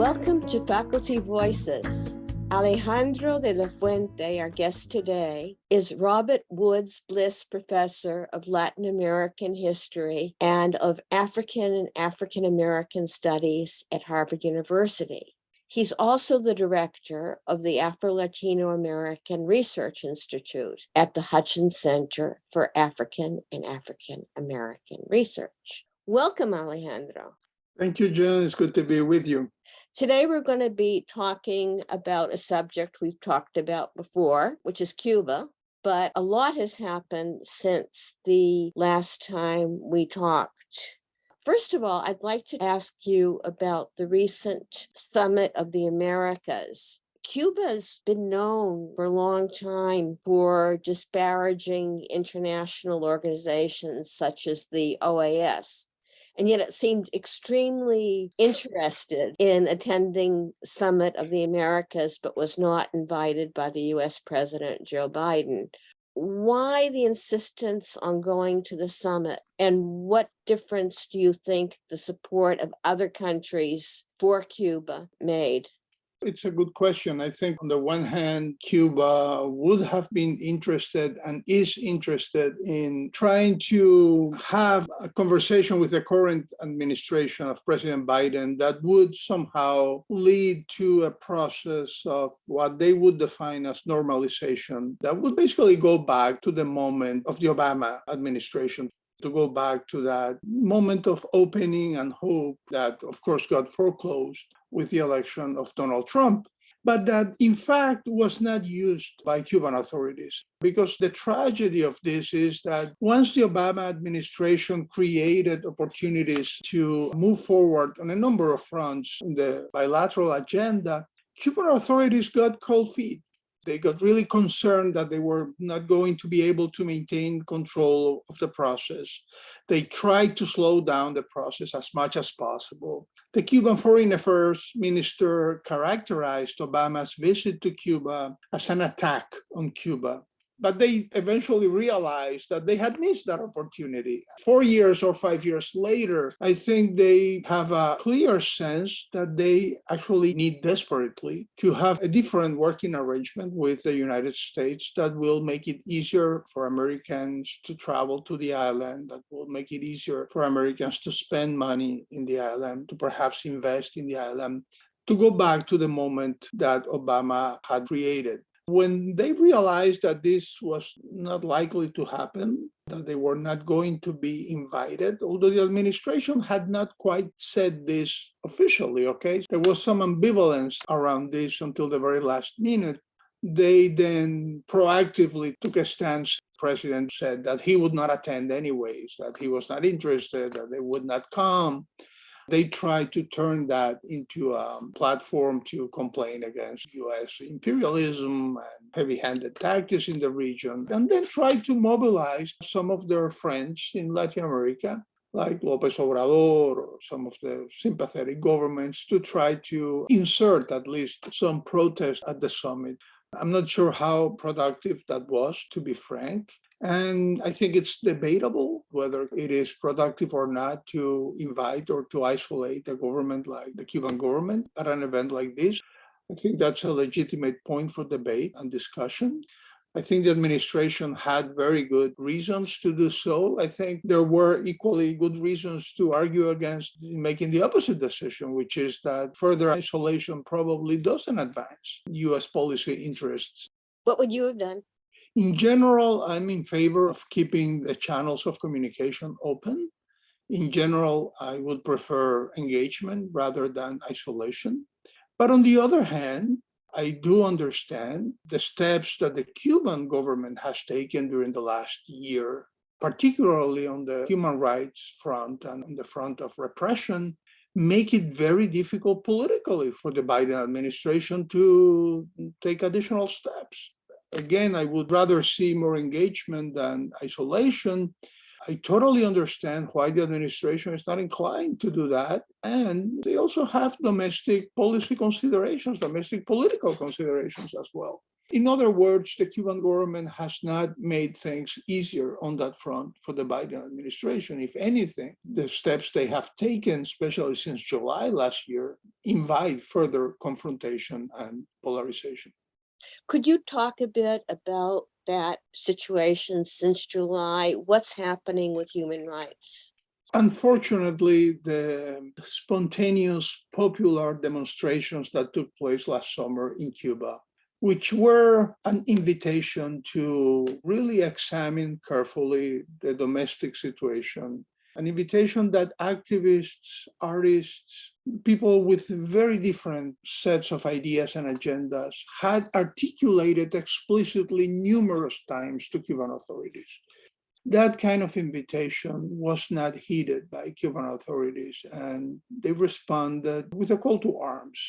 Welcome to Faculty Voices. Alejandro de la Fuente, our guest today, is Robert Woods Bliss Professor of Latin American History and of African and African American Studies at Harvard University. He's also the director of the Afro-Latin American Research Institute at the Hutchins Center for African and African American Research. Welcome, Alejandro. Thank you, Jen. It's good to be with you. Today, we're going to be talking about a subject we've talked about before, which is Cuba, but a lot has happened since the last time we talked. First of all, I'd like to ask you about the recent Summit of the Americas. Cuba's been known for a long time for disparaging international organizations such as the OAS. And yet it seemed extremely interested in attending Summit of the Americas, but was not invited by the US President Joe Biden. Why the insistence on going to the summit? And what difference do you think the support of other countries for Cuba made? It's a good question. I think on the one hand, Cuba would have been interested and is interested in trying to have a conversation with the current administration of President Biden that would somehow lead to a process of what they would define as normalization that would basically go back to the moment of the Obama administration, to go back to that moment of opening and hope that, of course, got foreclosed with the election of Donald Trump, but that in fact was not used by Cuban authorities. Because the tragedy of this is that once the Obama administration created opportunities to move forward on a number of fronts in the bilateral agenda, Cuban authorities got cold feet. They got really concerned that they were not going to be able to maintain control of the process. They tried to slow down the process as much as possible. The Cuban Foreign Affairs Minister characterized Obama's visit to Cuba as an attack on Cuba. But they eventually realized that they had missed that opportunity. 4 years or 5 years later, I think they have a clear sense that they actually need desperately to have a different working arrangement with the United States that will make it easier for Americans to travel to the island, that will make it easier for Americans to spend money in the island, to perhaps invest in the island, to go back to the moment that Obama had created. When they realized that this was not likely to happen, that they were not going to be invited, although the administration had not quite said this officially, okay? There was some ambivalence around this until the very last minute. They then proactively took a stance. The president said that he would not attend anyways, that he was not interested, that they would not come. They tried to turn that into a platform to complain against U.S. imperialism and heavy-handed tactics in the region, and then tried to mobilize some of their friends in Latin America, like López Obrador or some of the sympathetic governments, to try to insert at least some protest at the summit. I'm not sure how productive that was, to be frank. And I think it's debatable whether it is productive or not to invite or to isolate a government like the Cuban government at an event like this. I think that's a legitimate point for debate and discussion. I think the administration had very good reasons to do so. I think there were equally good reasons to argue against making the opposite decision, which is that further isolation probably doesn't advance U.S. policy interests. What would you have done? In general, I'm in favor of keeping the channels of communication open. In general, I would prefer engagement rather than isolation. But on the other hand, I do understand the steps that the Cuban government has taken during the last year, particularly on the human rights front and on the front of repression, make it very difficult politically for the Biden administration to take additional steps. Again, I would rather see more engagement than isolation. I totally understand why the administration is not inclined to do that. And they also have domestic policy considerations, domestic political considerations as well. In other words, the Cuban government has not made things easier on that front for the Biden administration. If anything, the steps they have taken, especially since July last year, invite further confrontation and polarization. Could you talk a bit about that situation since July? What's happening with human rights? Unfortunately, the spontaneous popular demonstrations that took place last summer in Cuba, which were an invitation to really examine carefully the domestic situation, an invitation that activists, artists, people with very different sets of ideas and agendas had articulated explicitly numerous times to Cuban authorities. That kind of invitation was not heeded by Cuban authorities, and they responded with a call to arms.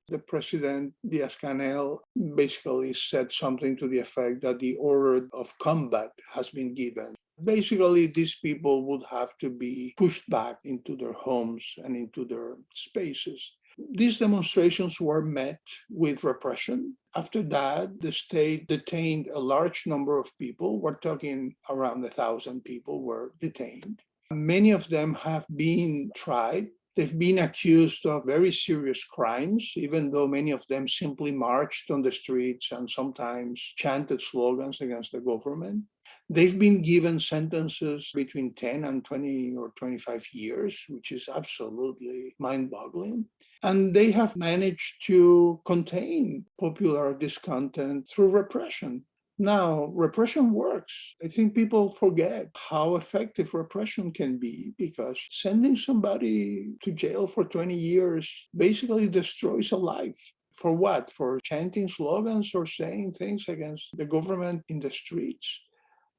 The president, Diaz-Canel, basically said something to the effect that the order of combat has been given. Basically, these people would have to be pushed back into their homes and into their spaces. These demonstrations were met with repression. After that, the state detained a large number of people. We're talking around 1,000 people were detained. Many of them have been tried. They've been accused of very serious crimes, even though many of them simply marched on the streets and sometimes chanted slogans against the government. They've been given sentences between 10 and 20 or 25 years, which is absolutely mind-boggling. And they have managed to contain popular discontent through repression. Now, repression works. I think people forget how effective repression can be, because sending somebody to jail for 20 years basically destroys a life. For what? For chanting slogans or saying things against the government in the streets?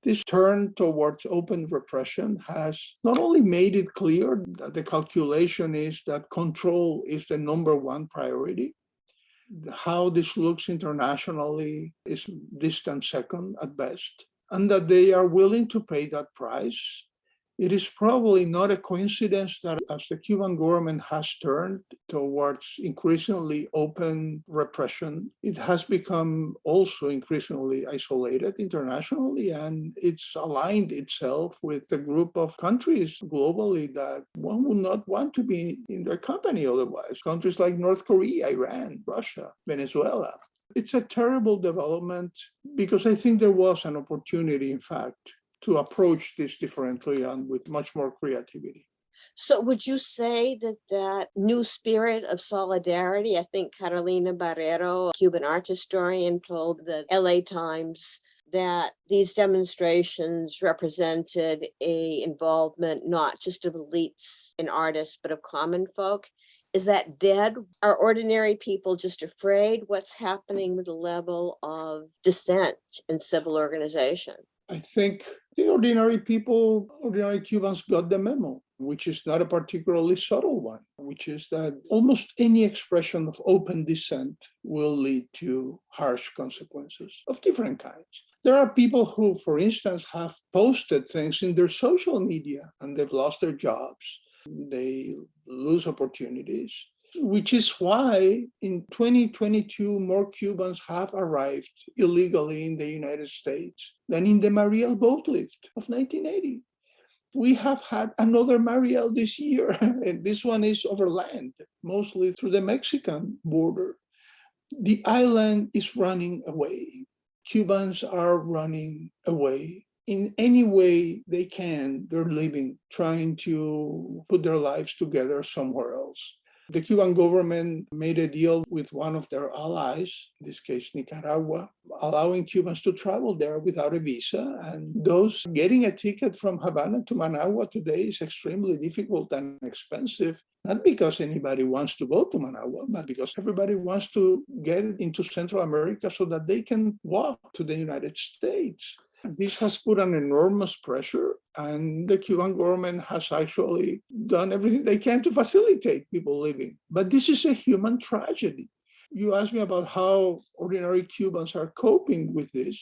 This turn towards open repression has not only made it clear that the calculation is that control is the number one priority. How this looks internationally is distant second at best, and that they are willing to pay that price. It is probably not a coincidence that as the Cuban government has turned towards increasingly open repression, it has become also increasingly isolated internationally, and it's aligned itself with a group of countries globally that one would not want to be in their company otherwise. Countries like North Korea, Iran, Russia, Venezuela. It's a terrible development because I think there was an opportunity, in fact, to approach this differently and with much more creativity. So would you say that that new spirit of solidarity, I think Carolina Barrero, a Cuban art historian, told the LA Times that these demonstrations represented a involvement not just of elites and artists, but of common folk? Is that dead? Are ordinary people just afraid? What's happening with the level of dissent in civil organization? I think the ordinary people, ordinary Cubans got the memo, which is not a particularly subtle one, which is that almost any expression of open dissent will lead to harsh consequences of different kinds. There are people who, for instance, have posted things in their social media and they've lost their jobs. They lose opportunities, which is why in 2022, more Cubans have arrived illegally in the United States than in the Mariel boat lift of 1980. We have had another Mariel this year, and this one is over land, mostly through the Mexican border. The island is running away. Cubans are running away. In any way they can, they're leaving, trying to put their lives together somewhere else. The Cuban government made a deal with one of their allies, in this case Nicaragua, allowing Cubans to travel there without a visa. And those getting a ticket from Havana to Managua today is extremely difficult and expensive, not because anybody wants to go to Managua, but because everybody wants to get into Central America so that they can walk to the United States. This has put an enormous pressure, and the Cuban government has actually done everything they can to facilitate people living. But this is a human tragedy. You asked me about how ordinary Cubans are coping with this.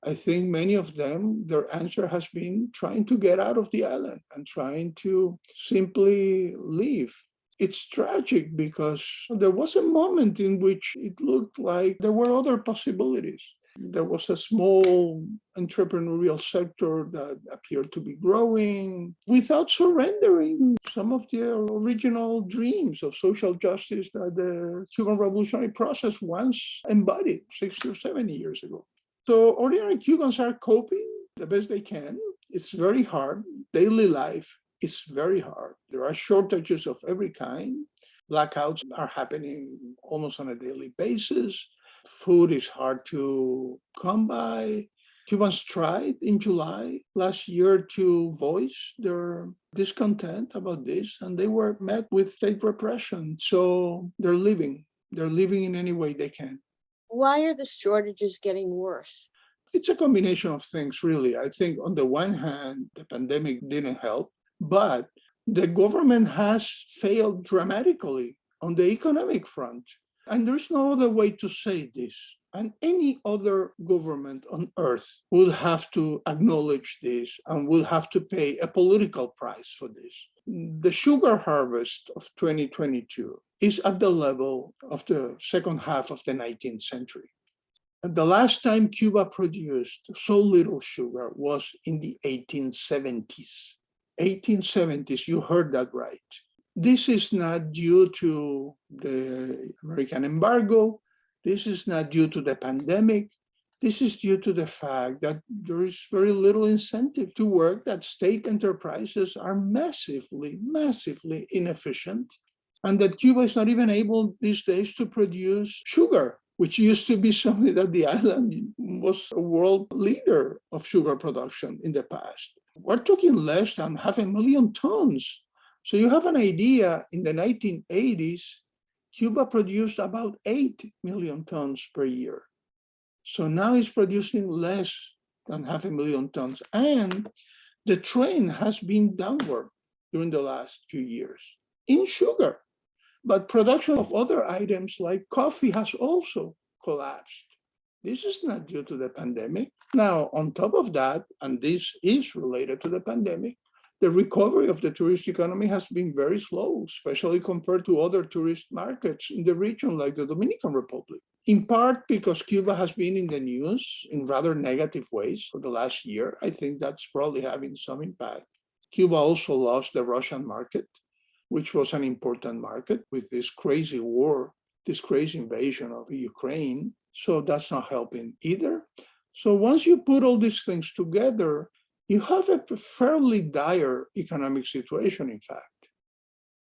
I think many of them, their answer has been trying to get out of the island and trying to simply leave. It's tragic because there was a moment in which it looked like there were other possibilities. There was a small entrepreneurial sector that appeared to be growing without surrendering some of the original dreams of social justice that the Cuban revolutionary process once embodied 60 or 70 years ago. So ordinary Cubans are coping the best they can. It's very hard. Daily life is very hard. There are shortages of every kind. Blackouts are happening almost on a daily basis. Food is hard to come by. Cubans tried in July last year to voice their discontent about this, and they were met with state repression. So they're living. They're living in any way they can. Why are the shortages getting worse? It's a combination of things, really. I think on the one hand, the pandemic didn't help, but the government has failed dramatically on the economic front. And there's no other way to say this. And any other government on earth will have to acknowledge this and will have to pay a political price for this. The sugar harvest of 2022 is at the level of the second half of the 19th century. The last time Cuba produced so little sugar was in the 1870s. 1870s, you heard that right. This is not due to the American embargo. This is not due to the pandemic. This is due to the fact that there is very little incentive to work, that state enterprises are massively, massively inefficient, and that Cuba is not even able these days to produce sugar, which used to be something that the island was a world leader of sugar production in the past. We're talking less than 500,000 tons. So you have an idea, in the 1980s, Cuba produced about 8 million tons per year. So now it's producing less than 500,000 tons. And the trend has been downward during the last few years in sugar. But production of other items like coffee has also collapsed. This is not due to the pandemic. Now, on top of that, and this is related to the pandemic, the recovery of the tourist economy has been very slow, especially compared to other tourist markets in the region like the Dominican Republic. In part because Cuba has been in the news in rather negative ways for the last year. I think that's probably having some impact. Cuba also lost the Russian market, which was an important market with this crazy war, this crazy invasion of Ukraine. So that's not helping either. So once you put all these things together, you have a fairly dire economic situation, in fact.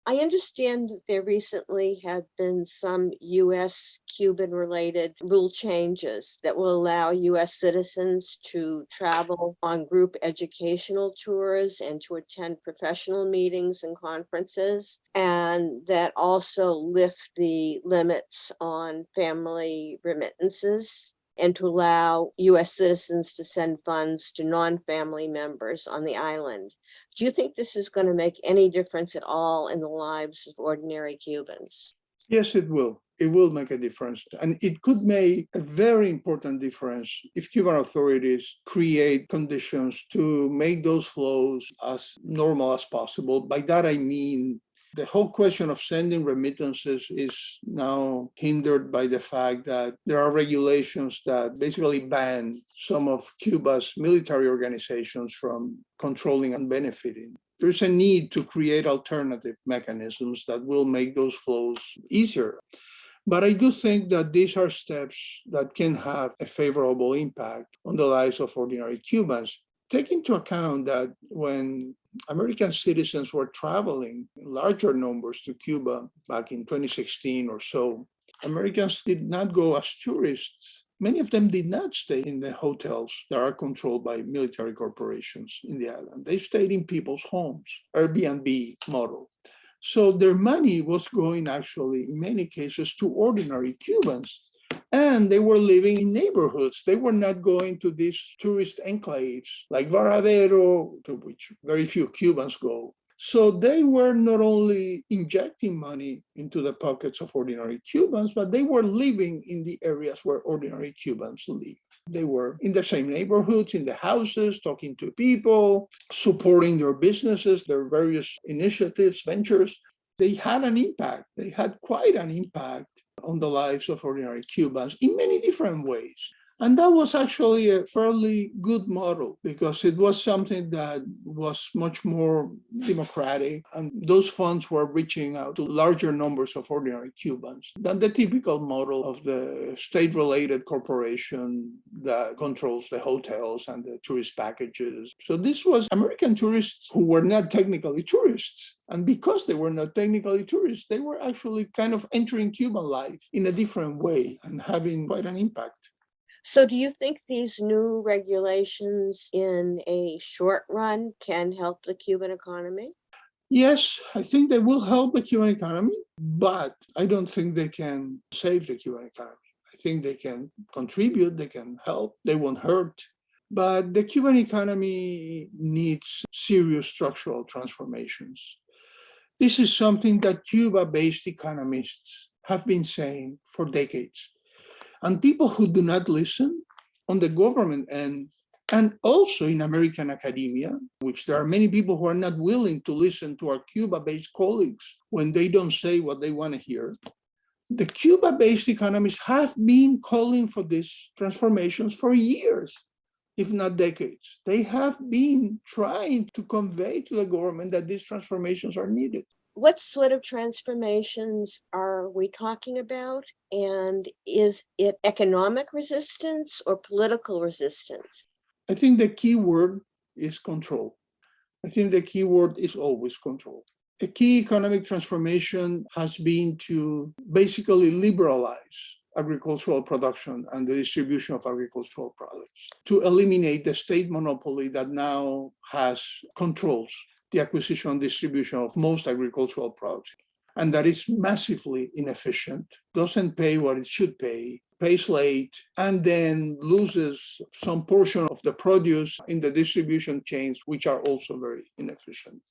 I understand that there recently have been some US-Cuban related rule changes that will allow US citizens to travel on group educational tours and to attend professional meetings and conferences, and that also lift the limits on family remittances, and to allow US citizens to send funds to non-family members on the island. Do you think this is going to make any difference at all in the lives of ordinary Cubans? Yes, it will. It will make a difference. And it could make a very important difference if Cuban authorities create conditions to make those flows as normal as possible. By that, I mean the whole question of sending remittances is now hindered by the fact that there are regulations that basically ban some of Cuba's military organizations from controlling and benefiting. There's a need to create alternative mechanisms that will make those flows easier. But I do think that these are steps that can have a favorable impact on the lives of ordinary Cubans. Take into account that when American citizens were traveling in larger numbers to Cuba back in 2016 or so, Americans did not go as tourists. Many of them did not stay in the hotels that are controlled by military corporations in the island. They stayed in people's homes, Airbnb model. So their money was going actually, in many cases, to ordinary Cubans. And they were living in neighborhoods. They were not going to these tourist enclaves like Varadero, to which very few Cubans go. So they were not only injecting money into the pockets of ordinary Cubans, but they were living in the areas where ordinary Cubans live. They were in the same neighborhoods, in the houses, talking to people, supporting their businesses, their various initiatives, ventures. they had an impact. They had quite an impact on the lives of ordinary Cubans in many different ways. And that was actually a fairly good model because it was something that was much more democratic. And those funds were reaching out to larger numbers of ordinary Cubans than the typical model of the state-related corporation that controls the hotels and the tourist packages. So this was American tourists who were not technically tourists. And because they were not technically tourists, they were actually kind of entering Cuban life in a different way and having quite an impact. So do you think these new regulations in a short run can help the Cuban economy? Yes, I think they will help the Cuban economy, but I don't think they can save the Cuban economy. I think they can contribute, they can help, they won't hurt. But the Cuban economy needs serious structural transformations. This is something that Cuba-based economists have been saying for decades. And people who do not listen on the government end, and also in American academia, which there are many people who are not willing to listen to our Cuba-based colleagues when they don't say what they want to hear. The Cuba-based economists have been calling for these transformations for years, if not decades. They have been trying to convey to the government that these transformations are needed. What sort of transformations are we talking about? And is it economic resistance or political resistance? I think the key word is control. I think the key word is always control. A key economic transformation has been to basically liberalize agricultural production and the distribution of agricultural products, to eliminate the state monopoly that now controls the acquisition and distribution of most agricultural products, and that is massively inefficient, doesn't pay what it should pay, pays late, and then loses some portion of the produce in the distribution chains, which are also very inefficient.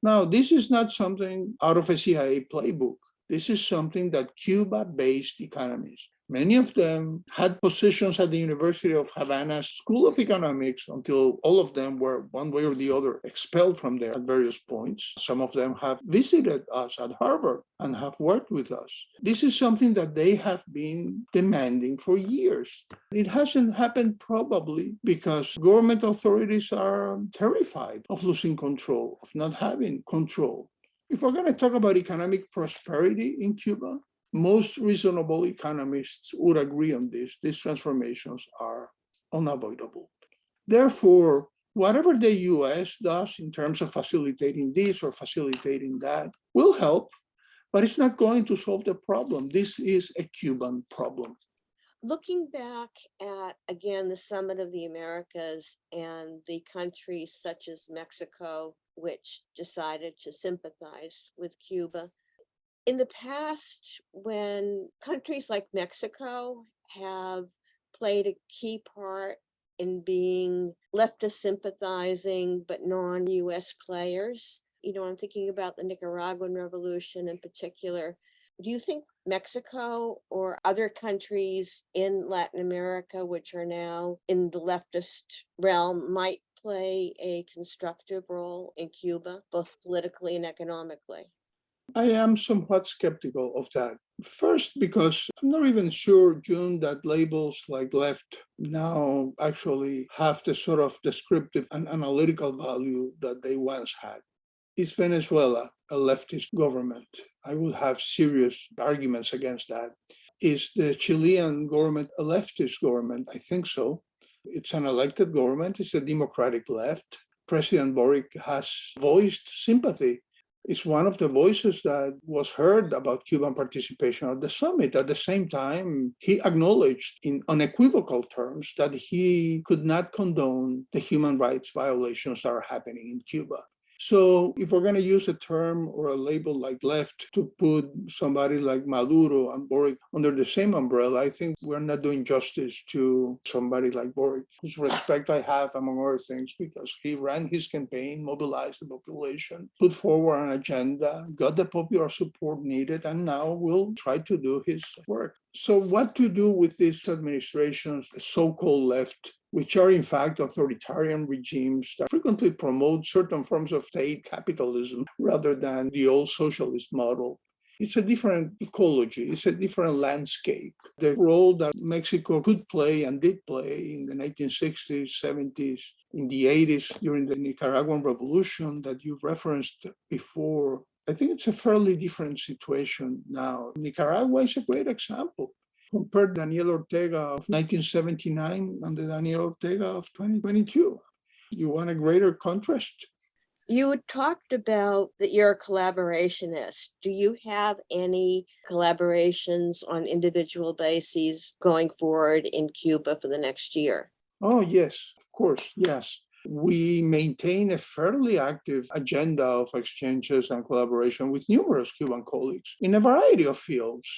Now, this is not something out of a CIA playbook. This is something that Cuba-based economists, many of them had positions at the University of Havana's School of Economics until all of them were one way or the other expelled from there at various points. Some of them have visited us at Harvard and have worked with us. This is something that they have been demanding for years. It hasn't happened probably because government authorities are terrified of losing control, of not having control. If we're going to talk about economic prosperity in Cuba, most reasonable economists would agree on this. These transformations are unavoidable. Therefore, whatever the US does in terms of facilitating this or facilitating that will help, but it's not going to solve the problem. This is a Cuban problem. Looking back at, again, the Summit of the Americas and the countries such as Mexico, which decided to sympathize with Cuba, in the past, when countries like Mexico have played a key part in being leftist sympathizing but non-US players, I'm thinking about the Nicaraguan Revolution in particular. Do you think Mexico or other countries in Latin America, which are now in the leftist realm, might play a constructive role in Cuba, both politically and economically? I am somewhat skeptical of that. First, because I'm not even sure, June, that labels like left now actually have the sort of descriptive and analytical value that they once had. Is Venezuela a leftist government? I would have serious arguments against that. Is the Chilean government a leftist government? I think so. It's an elected government. It's a democratic left. President Boric has voiced sympathy. It's one of the voices that was heard about Cuban participation at the summit. At the same time, he acknowledged in unequivocal terms that he could not condone the human rights violations that are happening in Cuba. So if we're going to use a term or a label like left to put somebody like Maduro and Boric under the same umbrella, I think we're not doing justice to somebody like Boric, whose respect I have, among other things, because he ran his campaign, mobilized the population, put forward an agenda, got the popular support needed, and now will try to do his work. So what to do with this administration's so-called left which are in fact authoritarian regimes that frequently promote certain forms of state capitalism rather than the old socialist model. It's a different ecology, it's a different landscape. The role that Mexico could play and did play in the 1960s, 70s, in the 80s during the Nicaraguan Revolution that you referenced before, I think it's a fairly different situation now. Nicaragua is a great example. Compare Daniel Ortega of 1979 and the Daniel Ortega of 2022. You want a greater contrast? You had talked about that you're a collaborationist. Do you have any collaborations on individual bases going forward in Cuba for the next year? Oh, yes, of course, yes. We maintain a fairly active agenda of exchanges and collaboration with numerous Cuban colleagues in a variety of fields.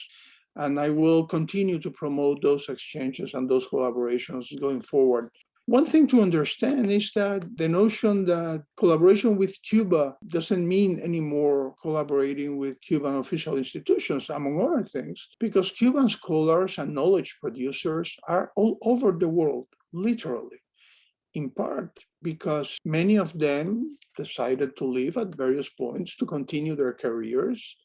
And I will continue to promote those exchanges and those collaborations going forward. One thing to understand is that the notion that collaboration with Cuba doesn't mean anymore collaborating with Cuban official institutions, among other things, because Cuban scholars and knowledge producers are all over the world, literally, in part because many of them decided to leave at various points to continue their careers,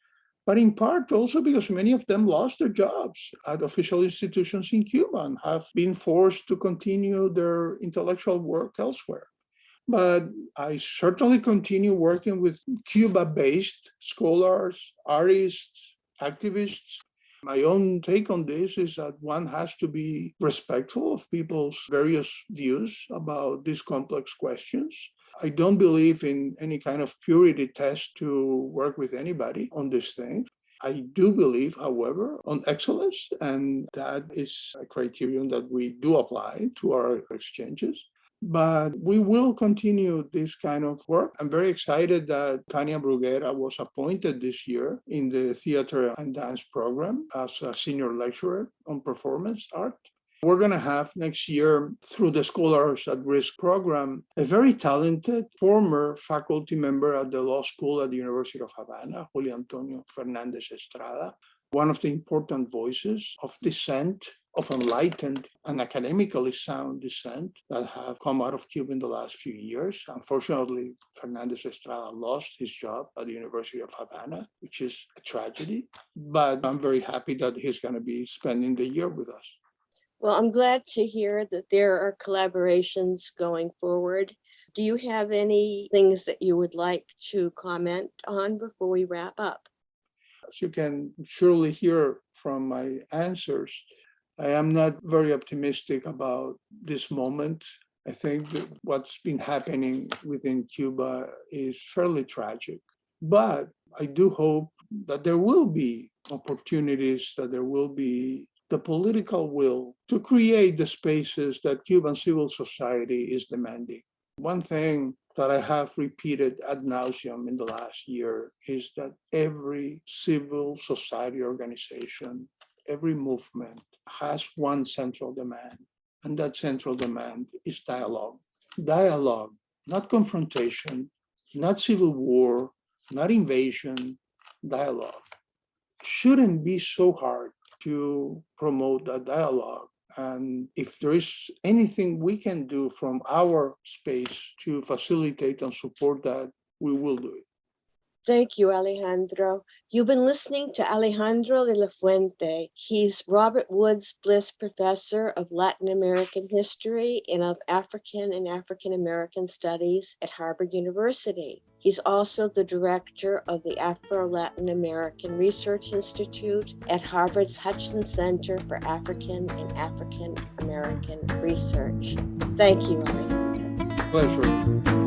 but in part also because many of them lost their jobs at official institutions in Cuba and have been forced to continue their intellectual work elsewhere. But I certainly continue working with Cuba-based scholars, artists, activists. My own take on this is that one has to be respectful of people's various views about these complex questions. I don't believe in any kind of purity test to work with anybody on this thing. I do believe, however, on excellence, and that is a criterion that we do apply to our exchanges. But we will continue this kind of work. I'm very excited that Tania Bruguera was appointed this year in the theater and dance program as a senior lecturer on performance art. We're going to have next year, through the Scholars at Risk program, a very talented former faculty member at the law school at the University of Havana, Julio Antonio Fernandez Estrada, one of the important voices of dissent, of enlightened and academically sound dissent that have come out of Cuba in the last few years. Unfortunately, Fernandez Estrada lost his job at the University of Havana, which is a tragedy. But I'm very happy that he's going to be spending the year with us. Well, I'm glad to hear that there are collaborations going forward. Do you have any things that you would like to comment on before we wrap up? As you can surely hear from my answers, I am not very optimistic about this moment. I think that what's been happening within Cuba is fairly tragic. But I do hope that there will be opportunities, that there will be the political will to create the spaces that Cuban civil society is demanding. One thing that I have repeated ad nauseum in the last year is that every civil society organization, every movement has one central demand, and that central demand is dialogue. Dialogue, not confrontation, not civil war, not invasion, dialogue. Shouldn't be so hard to promote that dialogue. And if there is anything we can do from our space to facilitate and support that, we will do it. Thank you, Alejandro. You've been listening to Alejandro de la Fuente. He's Robert Woods Bliss Professor of Latin American History and of African and African American Studies at Harvard University. He's also the director of the Afro-Latin American Research Institute at Harvard's Hutchins Center for African and African American Research. Thank you, Alejandro. Pleasure.